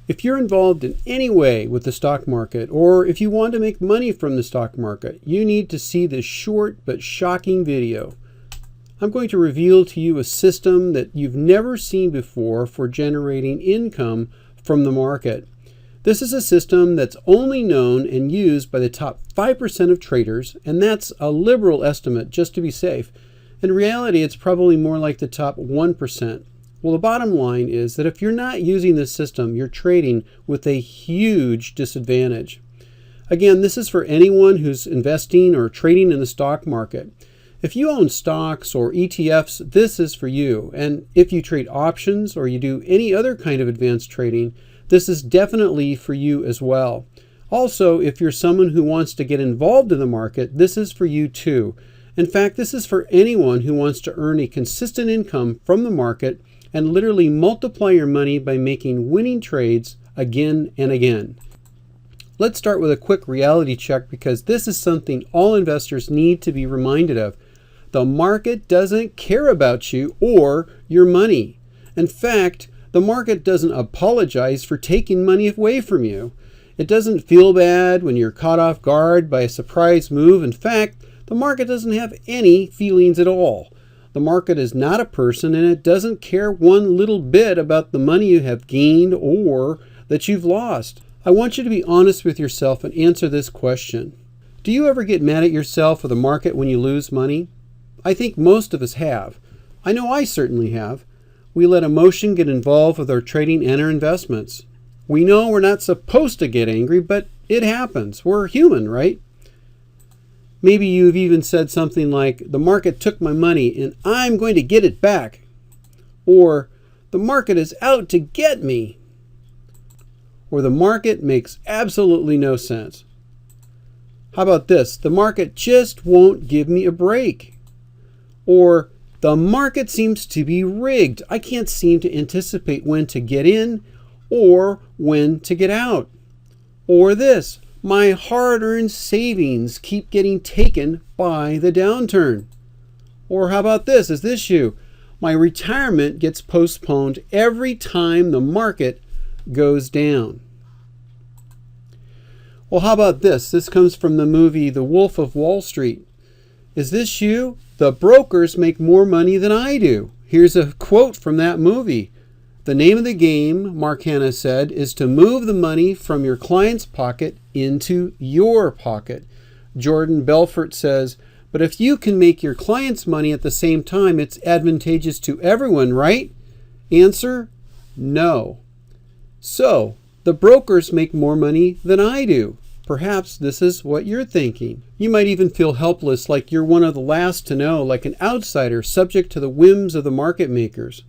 If you're involved in any way with the stock market, or if you want to make money from the stock market, you need to see this short but shocking video. I'm going to reveal to you a system that you've never seen before for generating income from the market. This is a system that's only known and used by the top 5% of traders, and that's a liberal estimate just to be safe. In reality, it's probably more like the top 1%. Well, the bottom line is that if you're not using this system, you're trading with a huge disadvantage. Again, this is for anyone who's investing or trading in the stock market. If you own stocks or ETFs, this is for you. And if you trade options or you do any other kind of advanced trading, this is definitely for you as well. Also, if you're someone who wants to get involved in the market, this is for you too. In fact, this is for anyone who wants to earn a consistent income from the market and literally multiply your money by making winning trades again and again. Let's start with a quick reality check because this is something all investors need to be reminded of. The market doesn't care about you or your money. In fact, the market doesn't apologize for taking money away from you. It doesn't feel bad when you're caught off guard by a surprise move. In fact, the market doesn't have any feelings at all. The market is not a person, and it doesn't care one little bit about the money you have gained or that you've lost. I want you to be honest with yourself and answer this question. Do you ever get mad at yourself or the market when you lose money? I think most of us have. I know I certainly have. We let emotion get involved with our trading and our investments. We know we're not supposed to get angry, but it happens. We're human, right? Maybe you've even said something like, the market took my money and I'm going to get it back. Or, the market is out to get me. Or, the market makes absolutely no sense. How about this? The market just won't give me a break. Or, the market seems to be rigged. I can't seem to anticipate when to get in or when to get out. Or this. My hard-earned savings keep getting taken by the downturn. Or how about this? Is this you? My retirement gets postponed every time the market goes down. Well, how about this? This comes from the movie The Wolf of Wall Street. Is this you? The brokers make more money than I do. Here's a quote from that movie. The name of the game, Mark Hanna said, is to move the money from your client's pocket into your pocket. Jordan Belfort says, but if you can make your client's money at the same time, it's advantageous to everyone, right? Answer, no. So, the brokers make more money than I do. Perhaps this is what you're thinking. You might even feel helpless, like you're one of the last to know, like an outsider subject to the whims of the market makers.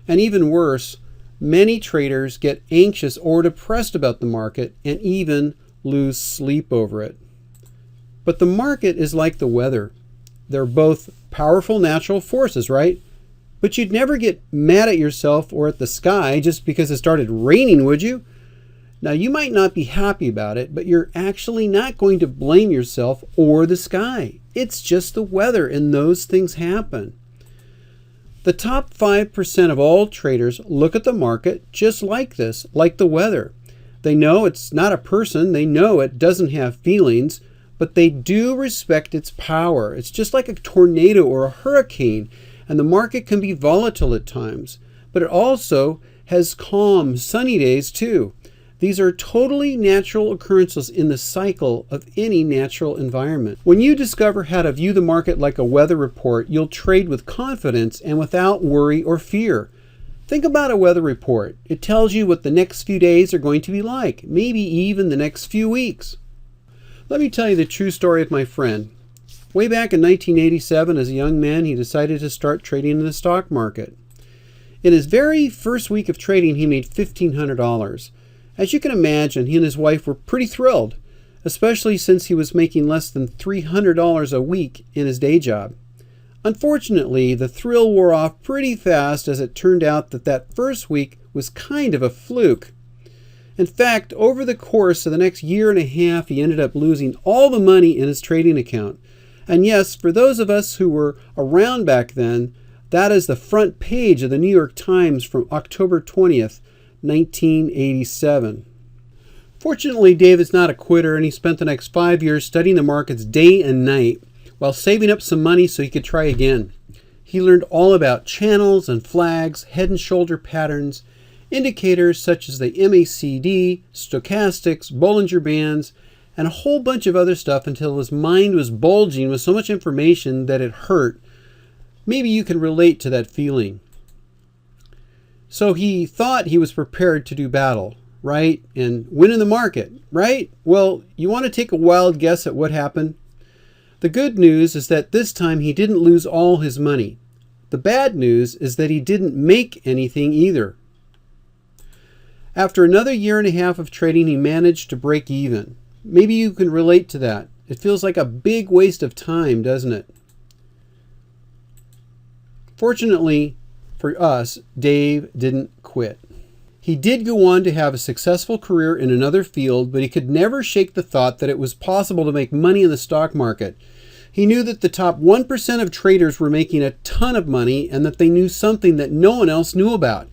And even worse, many traders get anxious or depressed about the market and even lose sleep over it. But the market is like the weather. They're both powerful natural forces, right? But you'd never get mad at yourself or at the sky just because it started raining, would you? Now, you might not be happy about it, but you're actually not going to blame yourself or the sky. It's just the weather, and those things happen. The top 5% of all traders look at the market just like this, like the weather. They know it's not a person, they know it doesn't have feelings, but they do respect its power. It's just like a tornado or a hurricane, and the market can be volatile at times, but it also has calm, sunny days too. These are totally natural occurrences in the cycle of any natural environment. When you discover how to view the market like a weather report, you'll trade with confidence and without worry or fear. Think about a weather report. It tells you what the next few days are going to be like, maybe even the next few weeks. Let me tell you the true story of my friend. Way back in 1987, as a young man, he decided to start trading in the stock market. In his very first week of trading, he made $1,500. As you can imagine, he and his wife were pretty thrilled, especially since he was making less than $300 a week in his day job. Unfortunately, the thrill wore off pretty fast as it turned out that first week was kind of a fluke. In fact, over the course of the next year and a half, he ended up losing all the money in his trading account. And yes, for those of us who were around back then, that is the front page of the New York Times from October 20th. 1987. Fortunately, Dave is not a quitter, and he spent the next 5 years studying the markets day and night while saving up some money so he could try again. He learned all about channels and flags, head and shoulder patterns, indicators such as the MACD, stochastics, Bollinger Bands, and a whole bunch of other stuff until his mind was bulging with so much information that it hurt. Maybe you can relate to that feeling. So he thought he was prepared to do battle, right? And win in the market, right? Well, you want to take a wild guess at what happened? The good news is that this time he didn't lose all his money. The bad news is that he didn't make anything either. After another year and a half of trading, he managed to break even. Maybe you can relate to that. It feels like a big waste of time, doesn't it? Fortunately for us, Dave didn't quit. He did go on to have a successful career in another field, but he could never shake the thought that it was possible to make money in the stock market. He knew that the top 1% of traders were making a ton of money and that they knew something that no one else knew about.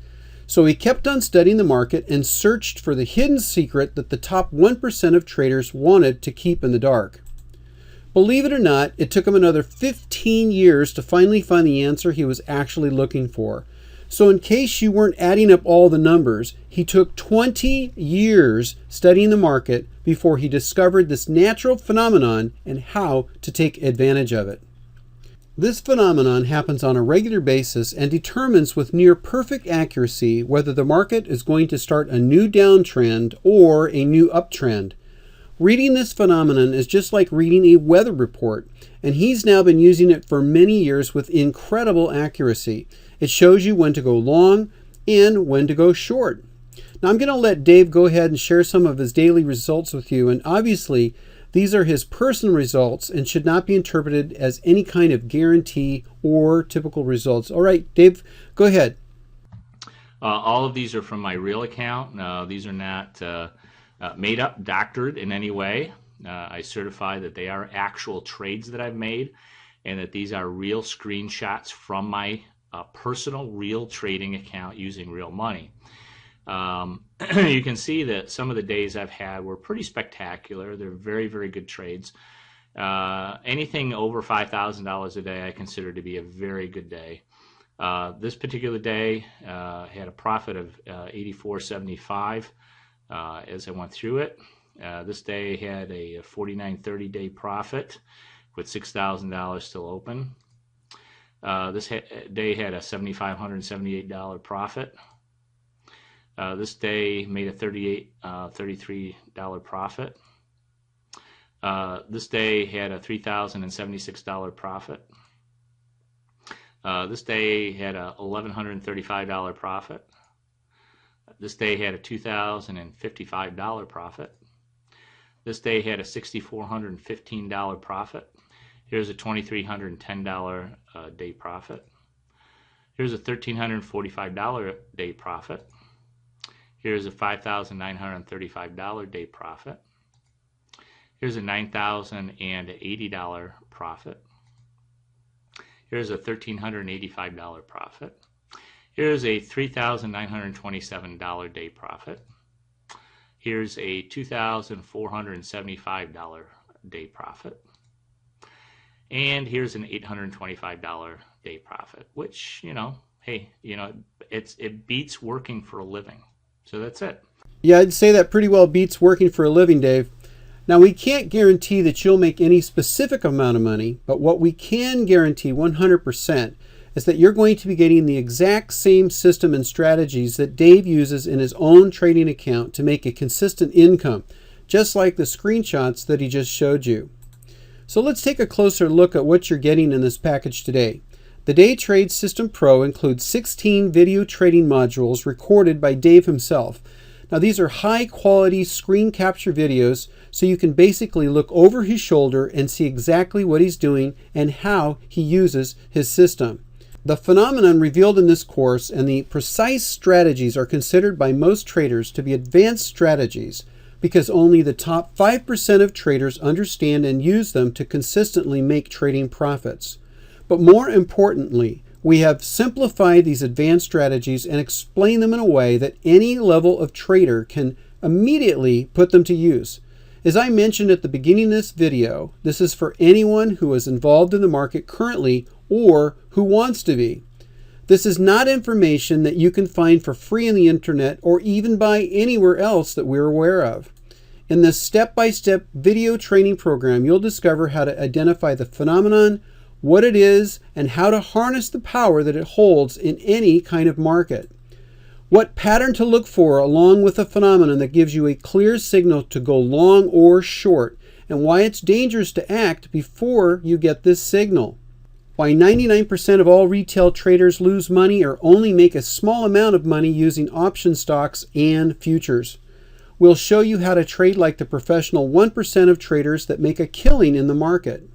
So he kept on studying the market and searched for the hidden secret that the top 1% of traders wanted to keep in the dark. Believe it or not, it took him another 15 years to finally find the answer he was actually looking for. So in case you weren't adding up all the numbers, he took 20 years studying the market before he discovered this natural phenomenon and how to take advantage of it. This phenomenon happens on a regular basis and determines with near perfect accuracy whether the market is going to start a new downtrend or a new uptrend. Reading this phenomenon is just like reading a weather report, and he's now been using it for many years with incredible accuracy. It shows you when to go long and when to go short. Now I'm going to let Dave go ahead and share some of his daily results with you, and obviously these are his personal results and should not be interpreted as any kind of guarantee or typical results. All right, Dave, go ahead. All of these are from my real account. These are not made up, doctored in any way. I certify that they are actual trades that I've made and that these are real screenshots from my personal real trading account using real money. You can see that some of the days I've had were pretty spectacular. They're very, very good trades. Anything over $5,000 a day I consider to be a very good day. This particular day had a profit of $84.75 as I went through it. This day had a 49.30 day profit with $6,000 still open. This day had a $7,578 profit. This day made a $33 profit. This day had a $3,076 profit. This day had a $1,135 profit. This day had a $2,055 profit. This day had a $6,415 profit. Here's a $2,310 day profit. Here's a $1,345 day profit. Here's a $5,935 day profit. Here's a $9,080 profit. Here's a $1,385 profit. Here's a $3,927 day profit. Here's a $2,475 day profit. And here's an $825 day profit, which, hey, it beats working for a living. So that's it. Yeah, I'd say that pretty well beats working for a living, Dave. Now, we can't guarantee that you'll make any specific amount of money, but what we can guarantee 100% is that you're going to be getting the exact same system and strategies that Dave uses in his own trading account to make a consistent income, just like the screenshots that he just showed you. So let's take a closer look at what you're getting in this package today. The Day Trade System Pro includes 16 video trading modules recorded by Dave himself. Now these are high quality screen capture videos, so you can basically look over his shoulder and see exactly what he's doing and how he uses his system. The phenomenon revealed in this course and the precise strategies are considered by most traders to be advanced strategies because only the top 5% of traders understand and use them to consistently make trading profits. But more importantly, We have simplified these advanced strategies and explained them in a way that any level of trader can immediately put them to use. As I mentioned at the beginning of this video, this is for anyone who is involved in the market currently or who wants to be. This is not information that you can find for free on the internet or even buy anywhere else that we're aware of. In this step-by-step video training program, you'll discover how to identify the phenomenon, what it is, and how to harness the power that it holds in any kind of market. What pattern to look for along with a phenomenon that gives you a clear signal to go long or short, and why it's dangerous to act before you get this signal. Why 99% of all retail traders lose money or only make a small amount of money using option stocks and futures. We'll show you how to trade like the professional 1% of traders that make a killing in the market.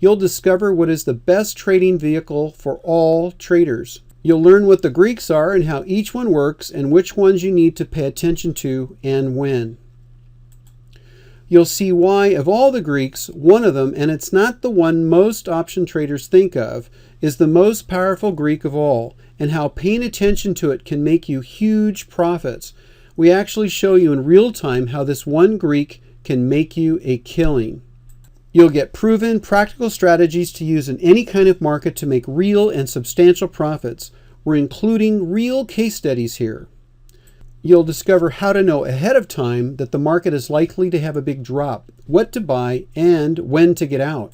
You'll discover what is the best trading vehicle for all traders. You'll learn what the Greeks are and how each one works and which ones you need to pay attention to and when. You'll see why, of all the Greeks, one of them, and it's not the one most option traders think of, is the most powerful Greek of all, and how paying attention to it can make you huge profits. We actually show you in real time how this one Greek can make you a killing. You'll get proven, practical strategies to use in any kind of market to make real and substantial profits. We're including real case studies here. You'll discover how to know ahead of time that the market is likely to have a big drop, what to buy, and when to get out.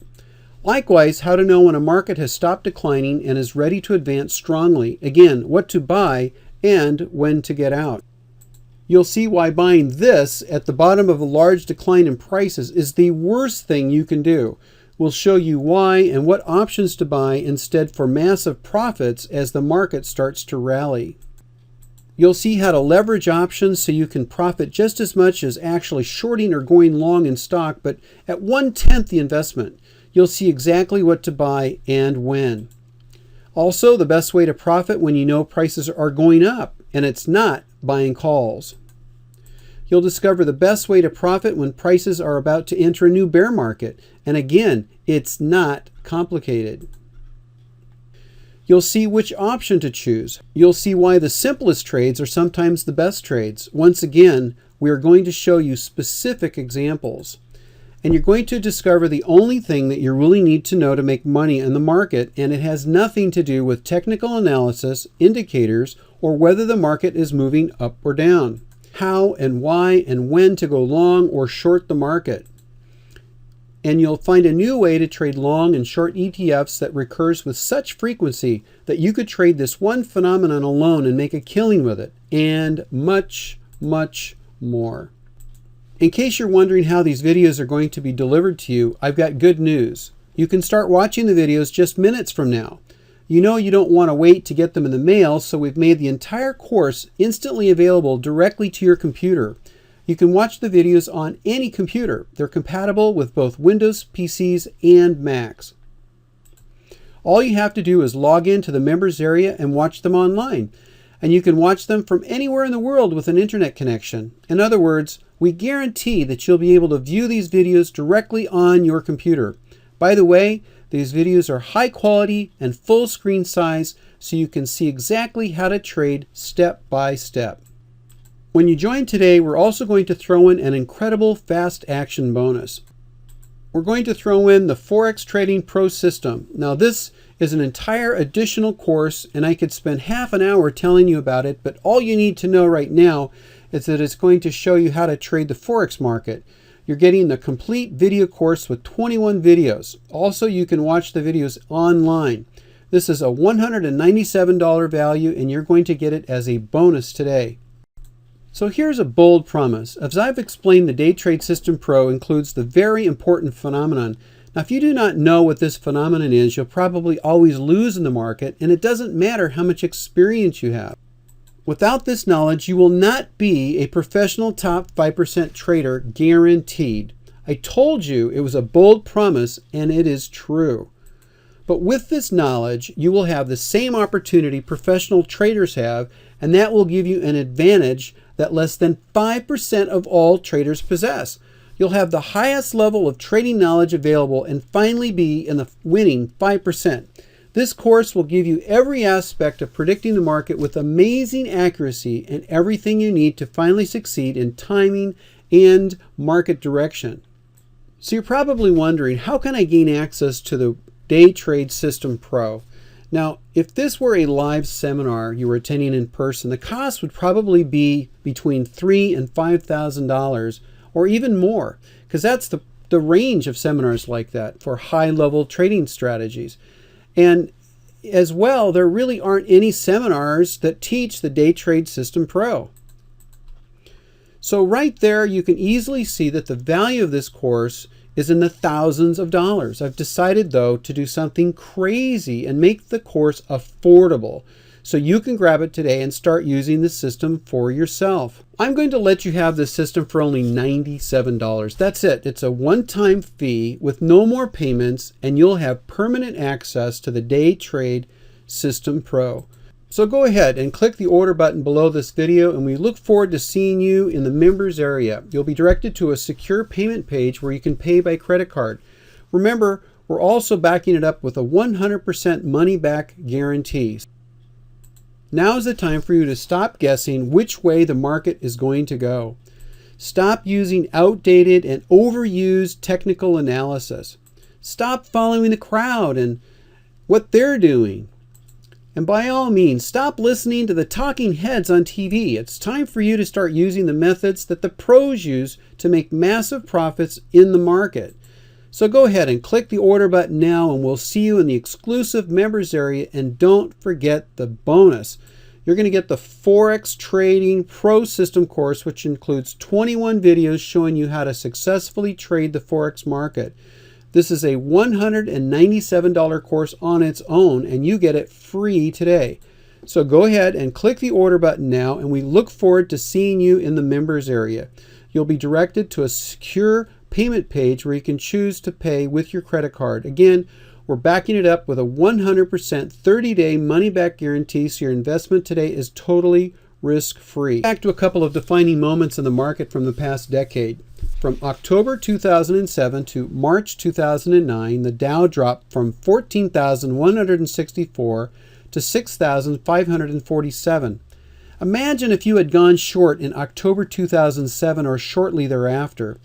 Likewise, how to know when a market has stopped declining and is ready to advance strongly. Again, what to buy and when to get out. You'll see why buying this at the bottom of a large decline in prices is the worst thing you can do. We'll show you why and what options to buy instead for massive profits as the market starts to rally. You'll see how to leverage options so you can profit just as much as actually shorting or going long in stock, but at 1/10 the investment. You'll see exactly what to buy and when. Also, the best way to profit when you know prices are going up, and it's not buying calls. You'll discover the best way to profit when prices are about to enter a new bear market, and again, it's not complicated. You'll see which option to choose. You'll see why the simplest trades are sometimes the best trades. Once again, we are going to show you specific examples. And you're going to discover the only thing that you really need to know to make money in the market, and it has nothing to do with technical analysis, indicators, or whether the market is moving up or down. How and why and when to go long or short the market. And you'll find a new way to trade long and short ETFs that recurs with such frequency that you could trade this one phenomenon alone and make a killing with it, and much, much more. In case you're wondering how these videos are going to be delivered to you, I've got good news. You can start watching the videos just minutes from now. You know you don't want to wait to get them in the mail, so we've made the entire course instantly available directly to your computer. You can watch the videos on any computer. They're compatible with both Windows, PCs, and Macs. All you have to do is log into the members area and watch them online. And you can watch them from anywhere in the world with an internet connection. In other words, we guarantee that you'll be able to view these videos directly on your computer. By the way, these videos are high quality and full screen size, so you can see exactly how to trade step by step. When you join today, we're also going to throw in an incredible fast action bonus. We're going to throw in the Forex Trading Pro System. Now this is an entire additional course, and I could spend half an hour telling you about it, but all you need to know right now is that it's going to show you how to trade the Forex market. You're getting the complete video course with 21 videos. Also, you can watch the videos online. This is a $197 value, and you're going to get it as a bonus today. So here's a bold promise. As I've explained, the Day Trade System Pro includes the very important phenomenon. Now, if you do not know what this phenomenon is, you'll probably always lose in the market, and it doesn't matter how much experience you have. Without this knowledge, you will not be a professional top 5% trader, guaranteed. I told you it was a bold promise, and it is true. But with this knowledge, you will have the same opportunity professional traders have, and that will give you an advantage that less than 5% of all traders possess. You'll have the highest level of trading knowledge available and finally be in the winning 5%. This course will give you every aspect of predicting the market with amazing accuracy and everything you need to finally succeed in timing and market direction. So you're probably wondering, how can I gain access to the Day Trade System Pro? Now, if this were a live seminar you were attending in person, the cost would probably be between $3,000 and $5,000 or even more, because that's the range of seminars like that for high-level trading strategies. And as well, there really aren't any seminars that teach the Day Trade System Pro. So right there, you can easily see that the value of this course is in the thousands of dollars. I've decided, though, to do something crazy and make the course affordable, so you can grab it today and start using the system for yourself. I'm going to let you have this system for only $97. That's it. It's a one-time fee with no more payments, and you'll have permanent access to the Day Trade System Pro. So go ahead and click the order button below this video, and we look forward to seeing you in the members area. You'll be directed to a secure payment page where you can pay by credit card. Remember, we're also backing it up with a 100% money-back guarantee. Now is the time for you to stop guessing which way the market is going to go. Stop using outdated and overused technical analysis. Stop following the crowd and what they're doing. And by all means, stop listening to the talking heads on TV. It's time for you to start using the methods that the pros use to make massive profits in the market. So go ahead and click the order button now, and we'll see you in the exclusive members area. And don't forget the bonus. You're going to get the Forex Trading Pro System course, which includes 21 videos showing you how to successfully trade the Forex market. This is a $197 course on its own, and you get it free today. So go ahead and click the order button now, and we look forward to seeing you in the members area. You'll be directed to a secure payment page where you can choose to pay with your credit card. Again, we're backing it up with a 100% 30-day money-back guarantee, so your investment today is totally risk-free. Back to a couple of defining moments in the market from the past decade. From October 2007 to March 2009, the Dow dropped from 14,164 to 6,547. Imagine if you had gone short in October 2007 or shortly thereafter.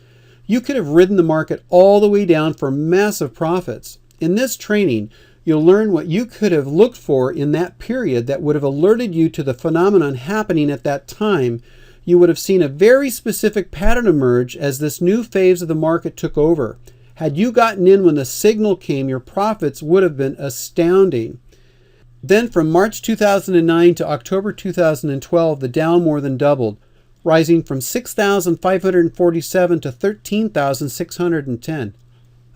You could have ridden the market all the way down for massive profits. In this training, you'll learn what you could have looked for in that period that would have alerted you to the phenomenon happening at that time. You would have seen a very specific pattern emerge as this new phase of the market took over. Had you gotten in when the signal came, your profits would have been astounding. Then from March 2009 to October 2012, the Dow more than doubled, rising from 6,547 to 13,610.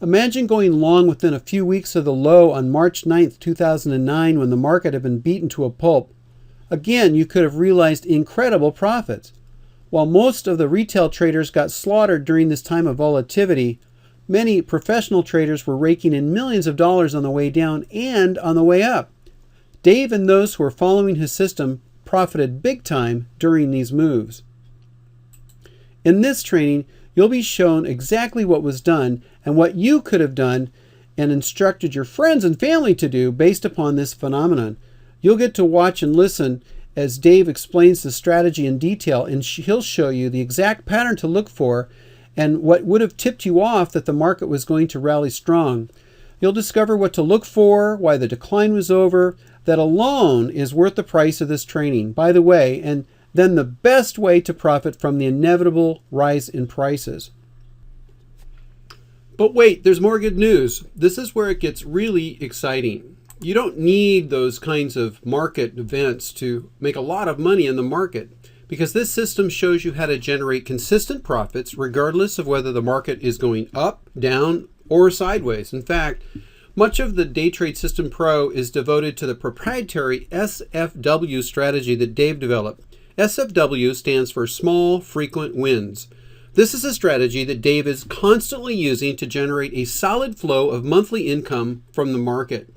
Imagine going long within a few weeks of the low on March 9th, 2009, when the market had been beaten to a pulp. Again, you could have realized incredible profits. While most of the retail traders got slaughtered during this time of volatility, many professional traders were raking in millions of dollars on the way down and on the way up. Dave and those who were following his system profited big time during these moves. In this training, you'll be shown exactly what was done and what you could have done and instructed your friends and family to do based upon this phenomenon. You'll get to watch and listen as Dave explains the strategy in detail, and he'll show you the exact pattern to look for and what would have tipped you off that the market was going to rally strong. You'll discover what to look for, why the decline was over. That alone is worth the price of this training, by the way, and then the best way to profit from the inevitable rise in prices. But wait, there's more good news. This is where it gets really exciting. You don't need those kinds of market events to make a lot of money in the market, because this system shows you how to generate consistent profits regardless of whether the market is going up, down, or sideways. In fact, much of the Day Trade System Pro is devoted to the proprietary SFW strategy that Dave developed. SFW stands for Small Frequent Wins. This is a strategy that Dave is constantly using to generate a solid flow of monthly income from the market.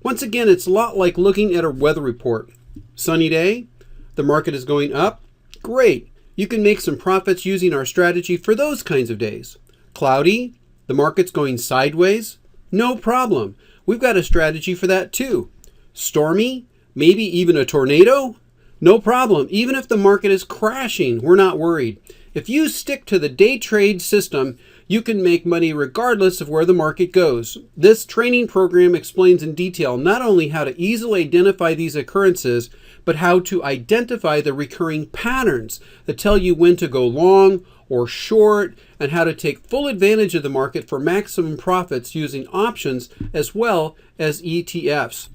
Once again, it's a lot like looking at a weather report. Sunny day, the market is going up. Great. You can make some profits using our strategy for those kinds of days. Cloudy, the market's going sideways. No problem. we've got a strategy for that too. Stormy, maybe even a tornado? No problem. Even if the market is crashing, we're not worried. If you stick to the day trade system, you can make money regardless of where the market goes. This training program explains in detail not only how to easily identify these occurrences, but how to identify the recurring patterns that tell you when to go long or short, and how to take full advantage of the market for maximum profits using options as well as ETFs.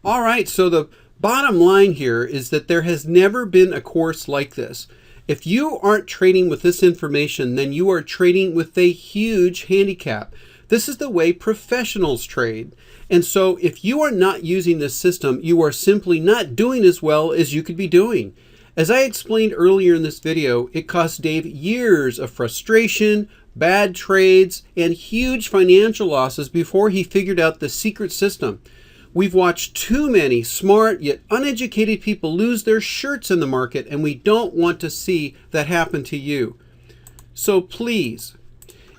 All right, so the bottom line here is that there has never been a course like this. If you aren't trading with this information, then you are trading with a huge handicap. This is the way professionals trade. And so if you are not using this system, you are simply not doing as well as you could be doing. As I explained earlier in this video, it cost Dave years of frustration, bad trades, and huge financial losses before he figured out the secret system. We've watched too many smart yet uneducated people lose their shirts in the market, and we don't want to see that happen to you. So please,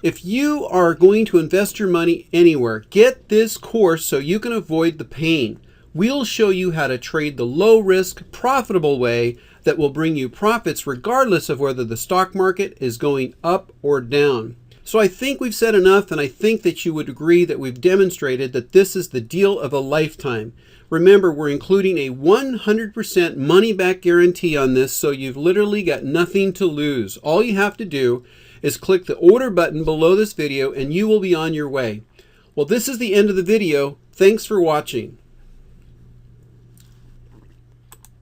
if you are going to invest your money anywhere, get this course so you can avoid the pain. We'll show you how to trade the low-risk, profitable way that will bring you profits regardless of whether the stock market is going up or down. So I think we've said enough, and I think that you would agree that we've demonstrated that this is the deal of a lifetime. Remember, we're including a 100% money-back guarantee on this, so you've literally got nothing to lose. All you have to do is click the order button below this video, and you will be on your way. Well, this is the end of the video. Thanks for watching.